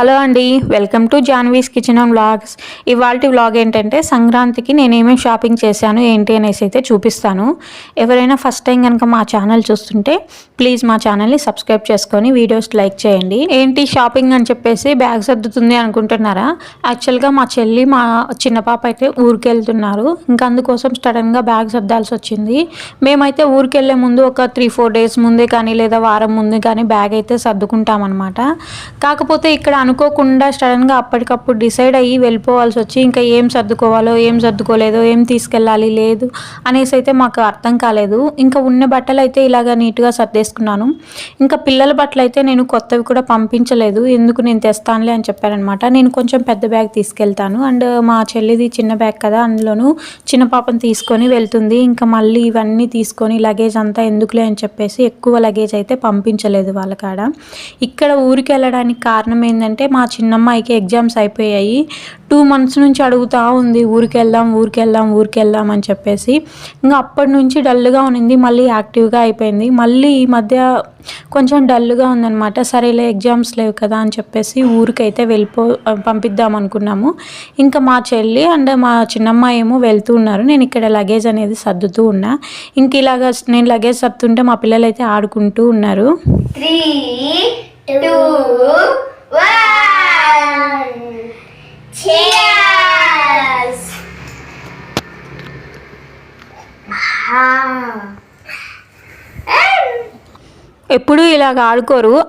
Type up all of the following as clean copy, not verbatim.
Hello అండి, welcome to Janvi's kitchen and vlogs. ఇవాల్టి vlog ఏంటంటే సంక్రాంతికి నేను ఏమేమి షాపింగ్ చేశాను ఏంటి అనేసి అయితే చూపిస్తాను. ఎవరైనా ఫస్ట్ టైం కనుక మా ఛానల్ చూస్తుంటే ప్లీజ్ మా ఛానల్ని సబ్స్క్రైబ్ చేసుకొని వీడియోస్ లైక్ చేయండి. ఏంటి షాపింగ్ అని చెప్పేసి బ్యాగ్ సర్దుతుంది అనుకుంటున్నారా? యాక్చువల్గా మా చెల్లి మా చిన్న పాప అయితే ఊరికి వెళ్తున్నారు. ఇంకా అందుకోసం సడన్గా బ్యాగ్ సర్దాల్సి వచ్చింది. మేమైతే ఊరికి వెళ్ళే ముందు ఒక 3-4 డేస్ ముందే కానీ లేదా వారం ముందే కానీ బ్యాగ్ అయితే సర్దుకుంటామన్నమాట. కాకపోతే ఇక్కడ అనుకోకుండా సడన్గా అప్పటికప్పుడు డిసైడ్ అయ్యి వెళ్ళిపోవాల్సి వచ్చి ఇంకా ఏం సర్దుకోవాలో ఏం సర్దుకోలేదో ఏం తీసుకెళ్ళాలి లేదు అనేసి అయితే మాకు అర్థం కాలేదు. ఇంకా ఉన్న బట్టలు అయితే ఇలాగ నీట్గా సర్దేసుకున్నాను. ఇంకా పిల్లల బట్టలు అయితే నేను కొత్తవి కూడా పంపించలేదు, ఎందుకు నేను తెస్తానులే అని చెప్పారనమాట. నేను కొంచెం పెద్ద బ్యాగ్ తీసుకెళ్తాను అండ్ మా చెల్లిది చిన్న బ్యాగ్ కదా, అందులోనూ చిన్న పాపను తీసుకొని వెళ్తుంది. ఇంకా మళ్ళీ ఇవన్నీ తీసుకొని లగేజ్ అంతా ఎందుకులే అని చెప్పేసి ఎక్కువ లగేజ్ అయితే పంపించలేదు వాళ్ళ కాడ. ఇక్కడ ఊరికి వెళ్ళడానికి కారణం ఏంటంటే మా చిన్నమ్మాయికి ఎగ్జామ్స్ అయిపోయాయి. 2 months నుంచి అడుగుతూ ఉంది ఊరికి వెళ్దాం అని చెప్పేసి. ఇంకా అప్పటి నుంచి డల్గా ఉన్నింది, మళ్ళీ యాక్టివ్గా అయిపోయింది. మళ్ళీ ఈ మధ్య కొంచెం డల్గా ఉందన్నమాట. సరేలే ఎగ్జామ్స్ లేవు కదా అని చెప్పేసి ఊరికైతే పంపిద్దాం అనుకున్నాము. ఇంకా మా చెల్లి అండ్ మా చిన్నమ్మాయి ఏమో వెళ్తూ ఉన్నారు. నేను ఇక్కడ లగేజ్ అనేది సర్దుతూ ఉన్నా. ఇంక ఇలాగ నేను లగేజ్ సర్దుతుంటే మా పిల్లలు అయితే ఆడుకుంటూ ఉన్నారు. 3, 2, 1 Cheers! ఎప్పుడు ఇలాగ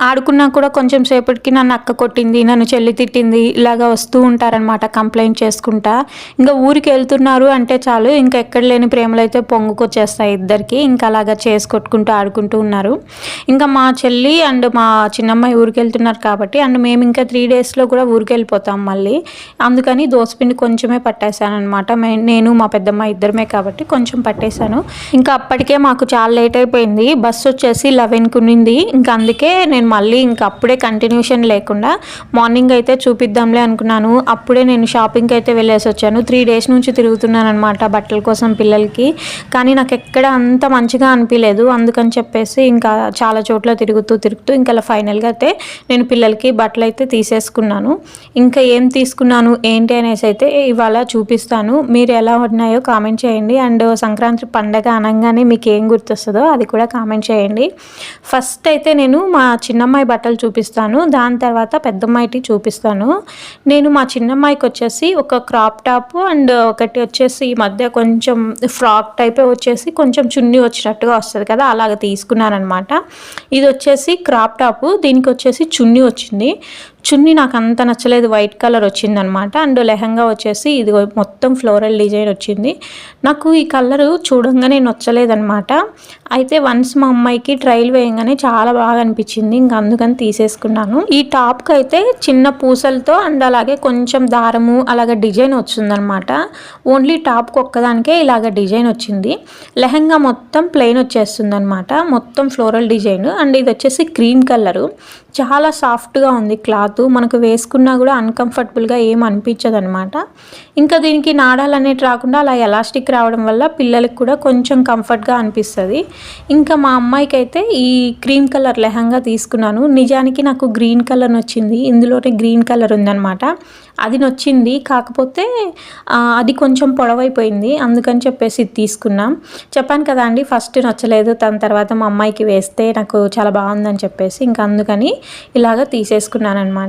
ఆడుకున్నా కూడా కొంచెం సేపటికి నన్ను అక్క కొట్టింది, నన్ను చెల్లి తిట్టింది ఇలాగ వస్తూ ఉంటారనమాట కంప్లైంట్ చేసుకుంటా. ఇంకా ఊరికి వెళ్తున్నారు అంటే చాలు ఇంకా ఎక్కడ లేని ప్రేమలు అయితే పొంగుకొచ్చేస్తాయి ఇద్దరికి. ఇంకా అలాగా కొట్టుకుంటూ ఆడుకుంటూ ఉన్నారు. ఇంకా మా చెల్లి అండ్ మా చిన్నమ్మాయి ఊరికి వెళ్తున్నారు కాబట్టి అండ్ మేము ఇంకా 3 daysలో కూడా ఊరికి వెళ్ళిపోతాం మళ్ళీ. అందుకని దోసపిండి కొంచెమే పట్టేశాను అనమాట. నేను మా పెద్దమ్మాయి ఇద్దరమే కాబట్టి కొంచెం పట్టేశాను. ఇంకా అప్పటికే మాకు చాలా లేట్ అయిపోయింది. బస్సు వచ్చేసి 11కి ఇంకా అందుకే నేను మళ్ళీ ఇంకా అప్పుడే కంటిన్యూషన్ లేకుండా మార్నింగ్ అయితే చూపిద్దాంలే అనుకున్నాను. అప్పుడే నేను షాపింగ్కి అయితే వెళ్ళేసి వచ్చాను. 3 days నుంచి తిరుగుతున్నాను అనమాట బట్టల కోసం పిల్లలకి. కానీ నాకు ఎక్కడ అంత మంచిగా అనిపించలేదు. అందుకని చెప్పేసి ఇంకా చాలా చోట్ల తిరుగుతూ ఇంకా ఫైనల్గా అయితే నేను పిల్లలకి బట్టలు అయితే తీసేసుకున్నాను. ఇంకా ఏం తీసుకున్నాను ఏంటి అనేసి అయితే ఇవాళ చూపిస్తాను. మీరు ఎలా ఉన్నాయో కామెంట్ చేయండి. అండ్ సంక్రాంతి పండగ అనగానే మీకు ఏం గుర్తొస్తుందో అది కూడా కామెంట్ చేయండి. ఫస్ట్ అయితే నేను మా చిన్నమ్మాయి బట్టలు చూపిస్తాను, దాని తర్వాత పెద్దమ్మాయికి చూపిస్తాను. నేను మా చిన్నమ్మాయికి వచ్చేసి ఒక క్రాప్ టాప్ అండ్ ఒకటి వచ్చేసి ఈ మధ్య కొంచెం ఫ్రాక్ టైపే వచ్చేసి కొంచెం చున్నీ వచ్చినట్టుగా వస్తుంది కదా, అలాగ తీసుకున్నాను అనమాట. ఇది వచ్చేసి క్రాప్ టాప్, దీనికి వచ్చేసి చున్నీ వచ్చింది. చున్నీ నాకు అంత నచ్చలేదు, వైట్ కలర్ వచ్చిందనమాట. అండ్ లెహంగా వచ్చేసి ఇది మొత్తం ఫ్లోరల్ డిజైన్ వచ్చింది. నాకు ఈ కలరు చూడంగానే నచ్చలేదనమాట. అయితే వన్స్ మా అమ్మాయికి ట్రైల్ వేయంగానే చాలా బాగా అనిపించింది, ఇంకా అందుకని తీసేసుకున్నాను. ఈ టాప్కి అయితే చిన్న పూసలతో అండ్ అలాగే కొంచెం దారము అలాగే డిజైన్ వచ్చిందనమాట. ఓన్లీ టాప్కి ఒక్కదానికే ఇలాగ డిజైన్ వచ్చింది. లెహంగా మొత్తం ప్లెయిన్ వచ్చేస్తుంది అనమాట, మొత్తం ఫ్లోరల్ డిజైన్. అండ్ ఇది వచ్చేసి క్రీమ్ కలరు, చాలా సాఫ్ట్గా ఉంది క్లాత్. మనకు వేసుకున్నా కూడా అన్కంఫర్టబుల్గా ఏం అనిపించదు అనమాట. ఇంకా దీనికి నాడాలు అనేవి రాకుండా అలా ఎలాస్టిక్ రావడం వల్ల పిల్లలకి కూడా కొంచెం కంఫర్ట్గా అనిపిస్తుంది. ఇంకా మా అమ్మాయికి అయితే ఈ క్రీమ్ కలర్ లెహంగా తీసుకున్నాను. నిజానికి నాకు గ్రీన్ కలర్ నచ్చింది, ఇందులోనే గ్రీన్ కలర్ ఉందన్నమాట. అది నచ్చింది, కాకపోతే అది కొంచెం పొడవైపోయింది, అందుకని చెప్పేసి తీసుకున్నాం. చెప్పాను కదా అండి ఫస్ట్ నచ్చలేదు, దాని తర్వాత మా అమ్మాయికి వేస్తే నాకు చాలా బాగుందని చెప్పేసి ఇంకా అందుకని ఇలాగ తీసేసుకున్నాను అనమాట.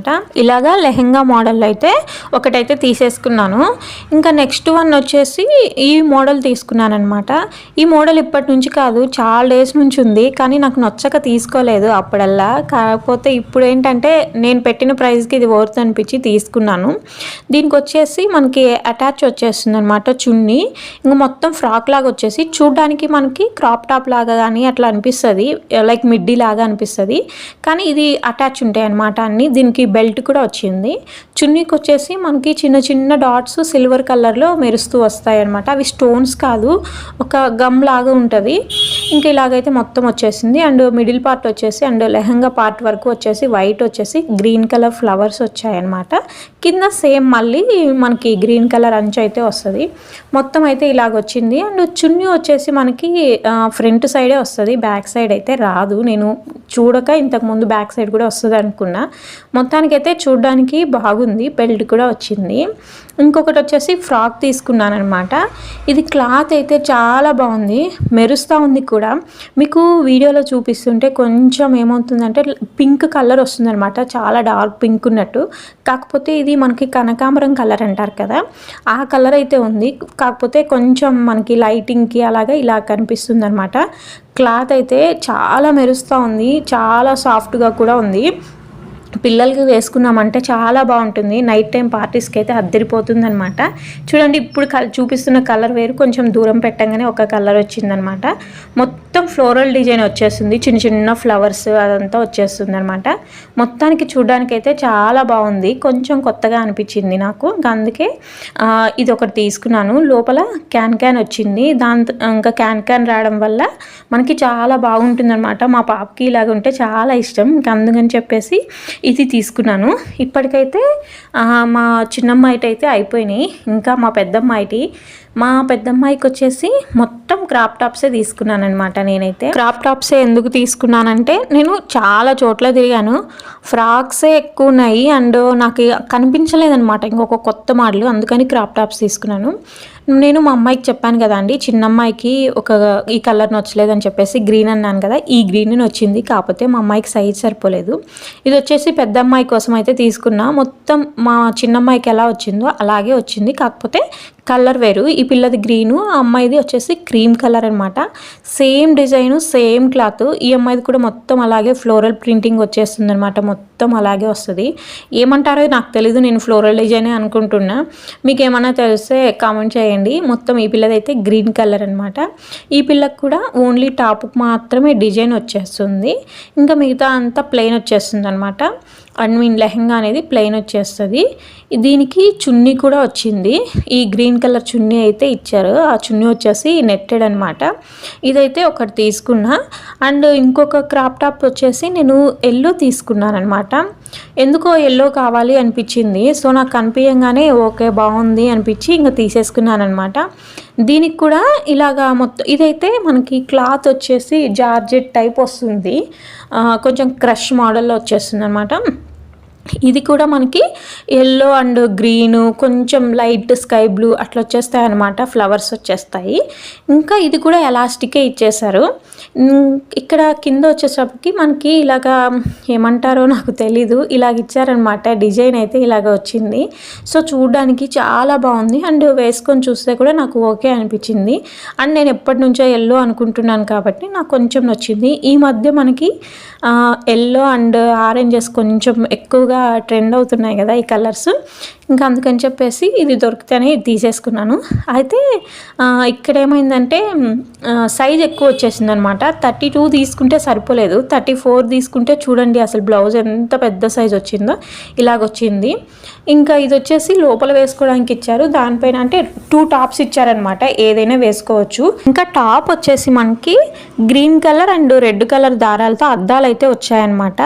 ఇలాగా లెహంగా మోడల్ అయితే ఒకటైతే తీసేసుకున్నాను. ఇంకా నెక్స్ట్ వన్ వచ్చేసి ఈ మోడల్ తీసుకున్నాను అనమాట. ఈ మోడల్ ఇప్పటి నుంచి కాదు, చాలా డేస్ నుంచి ఉంది, కానీ నాకు నచ్చక తీసుకోలేదు అప్పుడల్లా. కాకపోతే ఇప్పుడు ఏంటంటే నేను పెట్టిన ప్రైస్కి ఇది వర్త్ అనిపించి తీసుకున్నాను. దీనికి వచ్చేసి మనకి అటాచ్ వచ్చేస్తుంది అనమాట చున్నీ. ఇంకా మొత్తం ఫ్రాక్ లాగా వచ్చేసి చూడడానికి మనకి క్రాప్ టాప్ లాగా కానీ అట్లా అనిపిస్తుంది, లైక్ మిడ్డీ లాగా అనిపిస్తుంది. కానీ ఇది అటాచ్ ఉంటాయి అనమాట అన్ని. దీనికి బెల్ట్ కూడా వచ్చింది. చున్నీకి వచ్చేసి మనకి చిన్న చిన్న డాట్స్ సిల్వర్ కలర్లో మెరుస్తూ వస్తాయి అనమాట. అవి స్టోన్స్ కాదు, ఒక గమ్ లాగా ఉంటుంది. ఇంకా ఇలాగైతే మొత్తం వచ్చేసింది. అండ్ మిడిల్ పార్ట్ వచ్చేసి అండ్ లెహంగా పార్ట్ వరకు వచ్చేసి వైట్ వచ్చేసి గ్రీన్ కలర్ ఫ్లవర్స్ వచ్చాయన్నమాట. కింద సేమ్ మళ్ళీ మనకి గ్రీన్ కలర్ అంచు అయితే వస్తుంది. మొత్తం అయితే ఇలాగ వచ్చింది. అండ్ చున్నీ వచ్చేసి మనకి ఫ్రంట్ సైడే వస్తుంది, బ్యాక్ సైడ్ అయితే రాదు. నేను చూడక ఇంతకుముందు బ్యాక్ సైడ్ కూడా వస్తుంది అనుకున్నా. మొత్తం మొత్తానికైతే చూడడానికి బాగుంది, బెల్ట్ కూడా వచ్చింది. ఇంకొకటి వచ్చేసి ఫ్రాక్ తీసుకున్నాను అనమాట. ఇది క్లాత్ అయితే చాలా బాగుంది, మెరుస్తూ ఉంది కూడా. మీకు వీడియోలో చూపిస్తుంటే కొంచెం ఏమవుతుందంటే పింక్ కలర్ వస్తుందన్నమాట, చాలా డార్క్ పింక్ ఉన్నట్టు. కాకపోతే ఇది మనకి కనకాంబరం కలర్ అంటారు కదా, ఆ కలర్ అయితే ఉంది. కాకపోతే కొంచెం మనకి లైటింగ్కి అలాగా ఇలా కనిపిస్తుంది అనమాట. క్లాత్ అయితే చాలా మెరుస్తూ ఉంది, చాలా సాఫ్ట్గా కూడా ఉంది. పిల్లలకి వేసుకున్నామంటే చాలా బాగుంటుంది. నైట్ టైం పార్టీస్కి అయితే అద్దరిపోతుంది అనమాట. చూడండి, ఇప్పుడు చూపిస్తున్న కలర్ వేరు, కొంచెం దూరం పెట్టగానే ఒక కలర్ వచ్చిందనమాట. మొత్తం ఫ్లోరల్ డిజైన్ వచ్చేస్తుంది, చిన్న చిన్న ఫ్లవర్స్ అదంతా వచ్చేస్తుంది అనమాట. మొత్తానికి చూడడానికి అయితే చాలా బాగుంది, కొంచెం కొత్తగా అనిపించింది నాకు. అందుకే ఇది ఒకటి తీసుకున్నాను. లోపల క్యాన్ వచ్చింది, దాంతో ఇంకా క్యాన్ రావడం వల్ల మనకి చాలా బాగుంటుంది అనమాట. మా పాపకి ఇలాగ ఉంటే చాలా ఇష్టం, ఇంకా అందుకని చెప్పేసి ఇది తీసుకున్నాను. ఇప్పటికైతే మా చిన్నమ్మాయిటి అయితే అయిపోయినాయి, ఇంకా మా పెద్దమ్మాయికి వచ్చేసి మొత్తం క్రాప్ టాప్సే తీసుకున్నాను అనమాట. నేనైతే క్రాప్ టాప్సే ఎందుకు తీసుకున్నానంటే, నేను చాలా చోట్ల తిరిగాను, ఫ్రాక్సే ఎక్కువ ఉన్నాయి అండ్ నాకు కనిపించలేదన్నమాట ఇంకొక కొత్త మోడల్, అందుకని క్రాప్ టాప్స్ తీసుకున్నాను. నేను మా అమ్మాయికి చెప్పాను కదా అండి, చిన్న అమ్మాయికి ఈ కలర్ నచ్చలేదని చెప్పేసి గ్రీన్ అన్నాను కదా, ఈ గ్రీన్ వచ్చింది. కాకపోతే మా అమ్మాయికి సైజ్ సరిపోలేదు. ఇది వచ్చేసి పెద్ద అమ్మాయి కోసం అయితే తీసుకున్నా. మొత్తం మా చిన్న అమ్మాయికి ఎలా వచ్చిందో అలాగే వచ్చింది, కాకపోతే కలర్ వేరు. ఈ పిల్లది గ్రీను, ఆ అమ్మాయిది వచ్చేసి క్రీమ్ కలర్ అనమాట. Same design, same cloth. ఈ అమ్మాయిది కూడా మొత్తం అలాగే ఫ్లోరల్ ప్రింటింగ్ వచ్చేస్తుంది అనమాట, మొత్తం అలాగే వస్తుంది. ఏమంటారో నాకు తెలీదు, నేను ఫ్లోరల్ డిజైనే అనుకుంటున్నా. మీకు ఏమైనా తెలిస్తే కామెంట్ చేయండి. మొత్తం ఈ పిల్లది అయితే గ్రీన్ కలర్ అనమాట. ఈ పిల్లకి కూడా ఓన్లీ టాప్కి మాత్రమే డిజైన్ వచ్చేస్తుంది, ఇంకా మిగతా అంతా ప్లెయిన్ వచ్చేస్తుంది అనమాట. లెహంగా అనేది ప్లెయిన్ వచ్చేస్తుంది. దీనికి చున్నీ కూడా వచ్చింది, ఈ గ్రీన్ కలర్ చున్నీ అయితే ఇచ్చారు. ఆ చున్నీ వచ్చేసి నెట్టెడ్ అనమాట. ఇదైతే ఒకటి తీసుకున్నా. అండ్ ఇంకొక క్రాప్ టాప్ వచ్చేసి నేను ఎల్లో తీసుకున్నాను అనమాట. ఎందుకో ఎల్లో కావాలి అనిపించింది, సో నాకు కనిపించగానే ఓకే బాగుంది అనిపించి ఇంకా తీసేసుకున్నాను అనమాట. దీనికి కూడా ఇలాగా మొత్తం ఇదైతే మనకి క్లాత్ వచ్చేసి జార్జెట్ టైప్ వస్తుంది, కొంచెం క్రష్ మోడల్లో వచ్చేస్తుంది అనమాట. ఇది కూడా మనకి ఎల్లో అండ్ గ్రీను, కొంచెం లైట్ స్కై బ్లూ అట్లా వచ్చేస్తాయి అనమాట, ఫ్లవర్స్ వచ్చేస్తాయి. ఇంకా ఇది కూడా ఎలాస్టికే ఇచ్చేసారు. ఇక్కడ కింద వచ్చేసరికి మనకి ఇలాగా ఏమంటారో నాకు తెలీదు, ఇలాగ ఇచ్చారనమాట. డిజైన్ అయితే ఇలాగ వచ్చింది. సో చూడడానికి చాలా బాగుంది అండ్ వేసుకొని చూస్తే కూడా నాకు ఓకే అనిపించింది. అండ్ నేను ఎప్పటి నుంచో ఎల్లో అనుకుంటున్నాను కాబట్టి నాకు కొంచెం నచ్చింది. ఈ మధ్య మనకి ఎల్లో అండ్ ఆరెంజెస్ కొంచెం ఎక్కువగా ట్రెండ్ అవుతున్నాయి కదా ఈ కలర్స్, ఇంకా అందుకని చెప్పేసి ఇది దొరికితేనే ఇది తీసేసుకున్నాను. అయితే ఇక్కడ ఏమైందంటే సైజ్ ఎక్కువ వచ్చేసింది అనమాట. 32 తీసుకుంటే సరిపోలేదు, 34 తీసుకుంటే చూడండి అసలు బ్లౌజ్ ఎంత పెద్ద సైజ్ వచ్చిందో, ఇలాగొచ్చింది. ఇంకా ఇది వచ్చేసి లోపల వేసుకోవడానికి ఇచ్చారు, దానిపైన అంటే 2 టాప్స్ ఇచ్చారనమాట, ఏదైనా వేసుకోవచ్చు. ఇంకా టాప్ వచ్చేసి మనకి green colour and red colour దారాలతో అద్దాలు అయితే వచ్చాయన్నమాట.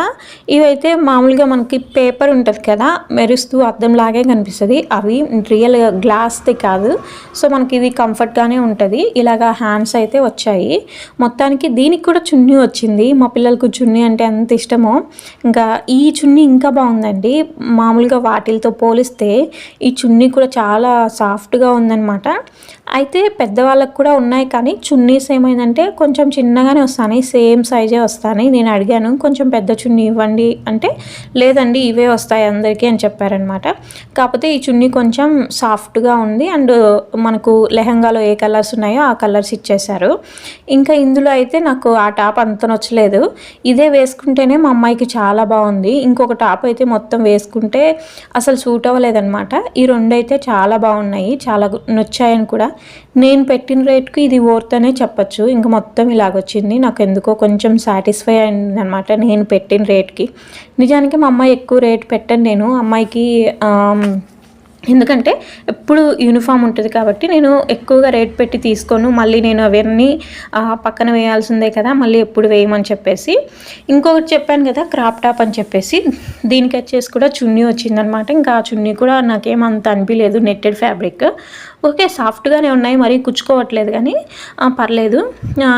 ఇవైతే మామూలుగా మనకి పేపర్ ఉంటుంది కదా, మెరుస్తూ అద్దం లాగే కనిపిస్తుంది, అవి రియల్ గ్లాస్ది కాదు. సో మనకి ఇది కంఫర్ట్గానే ఉంటుంది. ఇలాగా హ్యాండ్స్ అయితే వచ్చాయి. మొత్తానికి దీనికి కూడా చున్నీ వచ్చింది. మా పిల్లలకు చున్నీ అంటే ఎంత ఇష్టమో, ఇంకా ఈ చున్నీ ఇంకా బాగుందండి. మామూలుగా వాటిలతో పోలిస్తే ఈ చున్నీ కూడా చాలా సాఫ్ట్గా ఉందన్నమాట. అయితే పెద్దవాళ్ళకు కూడా ఉన్నాయి, కానీ చున్నీస్ ఏమైందంటే కొంచెం చిన్నగానే వస్తాయి, సేమ్ సైజే వస్తాయి. నేను అడిగాను కొంచెం పెద్ద చున్నీ ఇవ్వండి అంటే, లేదండి ఇవే వస్తాయి అందరికీ అని చెప్పారనమాట. కాకపోతే ఈ చున్నీ కొంచెం సాఫ్ట్గా ఉంది అండ్ మనకు లెహంగాలో ఏ కలర్స్ ఉన్నాయో ఆ కలర్స్ ఇచ్చేశారు. ఇంకా ఇందులో అయితే నాకు ఆ టాప్ అంత నచ్చలేదు, ఇదే వేసుకుంటేనే మా అమ్మాయికి చాలా బాగుంది. ఇంకొక టాప్ అయితే మొత్తం వేసుకుంటే అసలు సూట్ అవ్వలేదన్నమాట. ఈ రెండు అయితే చాలా బాగున్నాయి, చాలా నచ్చాయని కూడా. నేను పెట్టిన రేట్కి ఇది వర్త్ అనే చెప్పచ్చు. ఇంకా మొత్తం ఇలాగొచ్చింది, నాకు ఎందుకో కొంచెం సాటిస్ఫై అయింది అనమాట నేను పెట్టిన రేట్కి. నిజానికి మా అమ్మాయి ఎక్కువ రేట్ పెట్టను నేను అమ్మాయికి, ఎందుకంటే ఎప్పుడు యూనిఫామ్ ఉంటుంది కాబట్టి నేను ఎక్కువగా రేట్ పెట్టి తీసుకోను. మళ్ళీ నేను అవన్నీ పక్కన వేయాల్సిందే కదా, మళ్ళీ ఎప్పుడు వేయమని చెప్పేసి. ఇంకొకటి చెప్పాను కదా క్రాప్ టాప్ అని చెప్పేసి, దీనికి వచ్చేసి కూడా చున్నీ వచ్చిందనమాట. ఇంకా ఆ చున్నీ కూడా నాకేమంత అనిపించలేదు, నెట్టెడ్ ఫ్యాబ్రిక్ ఓకే, సాఫ్ట్గానే ఉన్నాయి, మరీ కుచ్చుకోవట్లేదు కానీ పర్లేదు.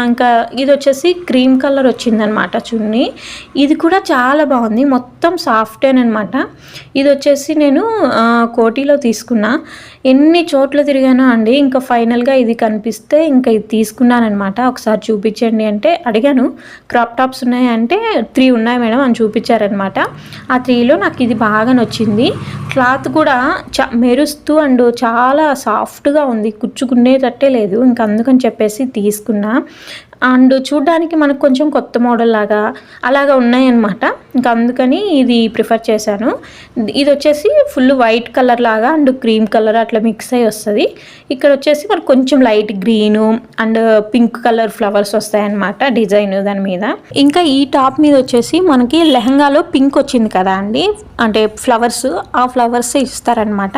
ఇంకా ఇది వచ్చేసి క్రీమ్ కలర్ వచ్చిందనమాట చున్నీ. ఇది కూడా చాలా బాగుంది, మొత్తం సాఫ్టేనమాట. ఇది వచ్చేసి నేను కోటిలో తీసుకున్నా. ఎన్ని చోట్ల తిరిగానో అండి, ఇంకా ఫైనల్గా ఇది కనిపిస్తే ఇంకా ఇది తీసుకున్నానమాట. ఒకసారి చూపించండి అంటే అడిగాను, క్రాప్ టాప్స్ ఉన్నాయంటే 3 ఉన్నాయి మేడం అని చూపించారనమాట. ఆ 3లో నాకు ఇది బాగా నచ్చింది. క్లాత్ కూడా మెరుస్తూ అండ్ చాలా సాఫ్ట్గా ఉంది, కుచ్చుకునేటట్టే లేదు. ఇంకా అందుకని చెప్పేసి తీసుకున్నా. అండ్ చూడ్డానికి మనకు కొంచెం కొత్త మోడల్ లాగా అలాగా ఉన్నాయన్నమాట. ఇంకా అందుకని ఇది ప్రిఫర్ చేశాను. ఇది వచ్చేసి ఫుల్ వైట్ కలర్ లాగా అండ్ క్రీమ్ కలర్ అట్లా మిక్స్ అయ్యి వస్తుంది. ఇక్కడ వచ్చేసి మనకు కొంచెం light green and pink colour flowers వస్తాయన్నమాట డిజైన్ దాని మీద. ఇంకా ఈ టాప్ మీద వచ్చేసి మనకి లెహంగాలో పింక్ వచ్చింది కదా అండి, అంటే ఫ్లవర్స్, ఆ ఫ్లవర్స్ ఇస్తారనమాట.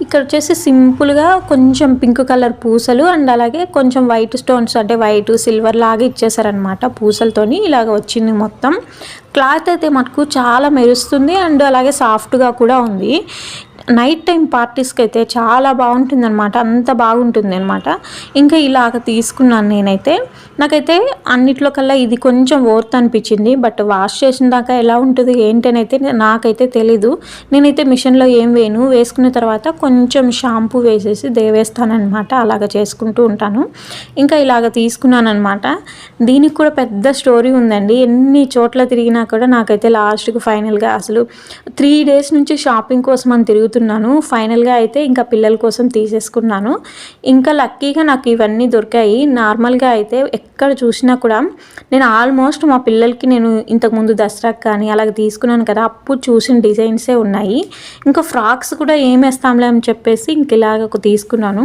ఇక్కడ వచ్చేసి సింపుల్గా కొంచెం పింక్ కలర్ పూసలు అండ్ అలాగే కొంచెం వైట్ స్టోన్స్, అంటే వైట్ సిల్వర్ లాగా ఇచ్చేసారనమాట. పూసలతోని ఇలాగ వచ్చింది మొత్తం. క్లాత్ అయితే మనకు చాలా మెరుస్తుంది అండ్ అలాగే సాఫ్ట్గా కూడా ఉంది. నైట్ టైం పార్టీస్కి అయితే చాలా బాగుంటుంది అనమాట, అంత బాగుంటుంది అనమాట. ఇంకా ఇలాగ తీసుకున్నాను నేనైతే. నాకైతే అన్నిట్లో కల్లా ఇది కొంచెం వర్త్ అనిపించింది. బట్ వాష్ చేసిన దాకా ఎలా ఉంటుంది ఏంటనైతే నాకైతే తెలీదు. నేనైతే మిషన్లో ఏం వేసుకున్న తర్వాత కొంచెం షాంపూ వేసేసి దేవేస్తానమాట, అలాగ చేసుకుంటూ ఉంటాను. ఇంకా ఇలాగ తీసుకున్నాను అనమాట. దీనికి కూడా పెద్ద స్టోరీ ఉందండి. ఎన్ని చోట్ల తిరిగినా కూడా నాకైతే లాస్ట్కి ఫైనల్గా అసలు 3 days నుంచి షాపింగ్ కోసం అని తిరుగుతున్నాను. ఫైనల్గా అయితే ఇంకా పిల్లల కోసం తీసేసుకున్నాను. ఇంకా లక్కీగా నాకు ఇవన్నీ దొరికాయి. నార్మల్గా అయితే ఎక్కడ చూసినా కూడా నేను ఆల్మోస్ట్ మా పిల్లలకి నేను ఇంతకుముందు దసరాకి కానీ అలాగ తీసుకున్నాను కదా, అప్పుడు చూసిన డిజైన్సే ఉన్నాయి. ఇంకా ఫ్రాక్స్ కూడా ఏం వేస్తాంలే అని చెప్పేసి ఇంక ఇలాగ తీసుకున్నాను.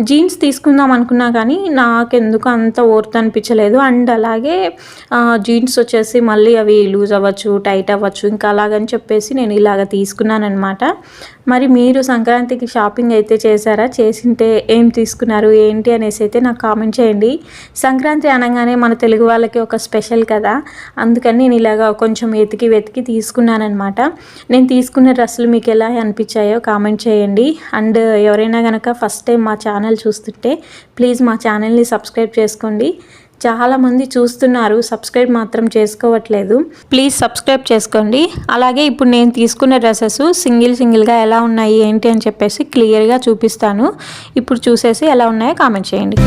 జీన్స్ తీసుకుందాం అనుకున్నా కానీ నాకెందుకు అంత వర్త్ అనిపించలేదు. అండ్ అలాగే జీన్స్ వచ్చేసి మళ్ళీ అవి లూజ్ అవ్వచ్చు, టైట్ అవ్వచ్చు, ఇంకా అలాగని చెప్పేసి నేను ఇలాగ తీసుకున్నాను అనమాట. మరి మీరు సంక్రాంతికి షాపింగ్ అయితే చేశారా? చేసింటే ఏం తీసుకున్నారు ఏంటి అనేసి అయితే నాకు కామెంట్ చేయండి. సంక్రాంతి అనగానే మన తెలుగు వాళ్ళకి ఒక స్పెషల్ కదా, అందుకని నేను ఇలాగ కొంచెం వెతికి తీసుకున్నానమాట. నేను తీసుకున్న డ్రెస్సులు మీకు ఎలా అనిపించాయో కామెంట్ చేయండి. అండ్ ఎవరైనా కనుక ఫస్ట్ టైం మా ఛానల్ చూస్తుంటే ప్లీజ్ మా ఛానల్ని సబ్స్క్రైబ్ చేసుకోండి. చాలామంది చూస్తున్నారు, సబ్స్క్రైబ్ మాత్రం చేసుకోవట్లేదు. ప్లీజ్ సబ్స్క్రైబ్ చేసుకోండి. అలాగే ఇప్పుడు నేను తీసుకున్న డ్రెస్సెస్ సింగిల్గా ఎలా ఉన్నాయి ఏంటి అని చెప్పేసి క్లియర్గా చూపిస్తాను. ఇప్పుడు చూసేసి ఎలా ఉన్నాయో కామెంట్ చేయండి.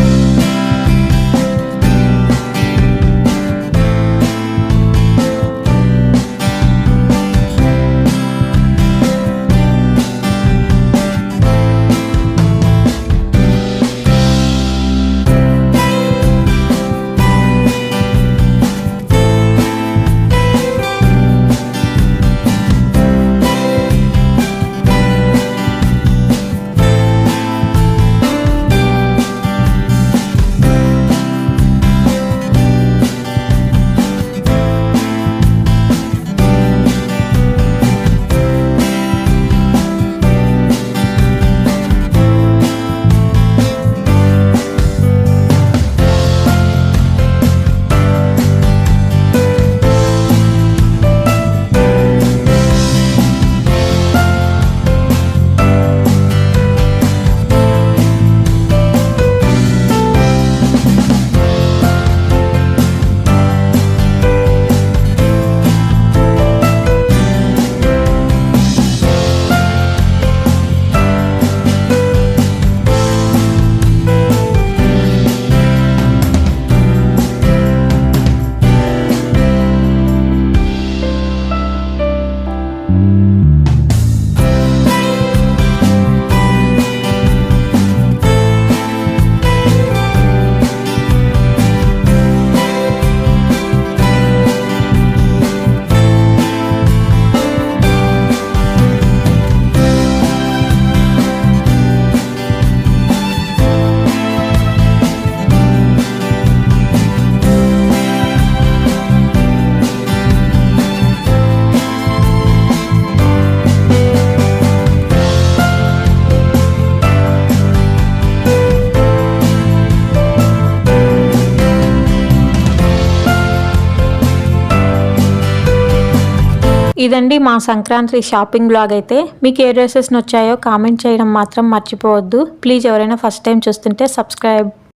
ఇదండి మా సంక్రాంతి షాపింగ్ బ్లాగ్ అయితే. మీకు ఏ డ్రెస్సెస్ నచ్చాయో కామెంట్ చేయడం మాత్రం మర్చిపోవద్దు. ప్లీజ్ ఎవరైనా ఫస్ట్ టైం చూస్తుంటే సబ్స్క్రైబ్.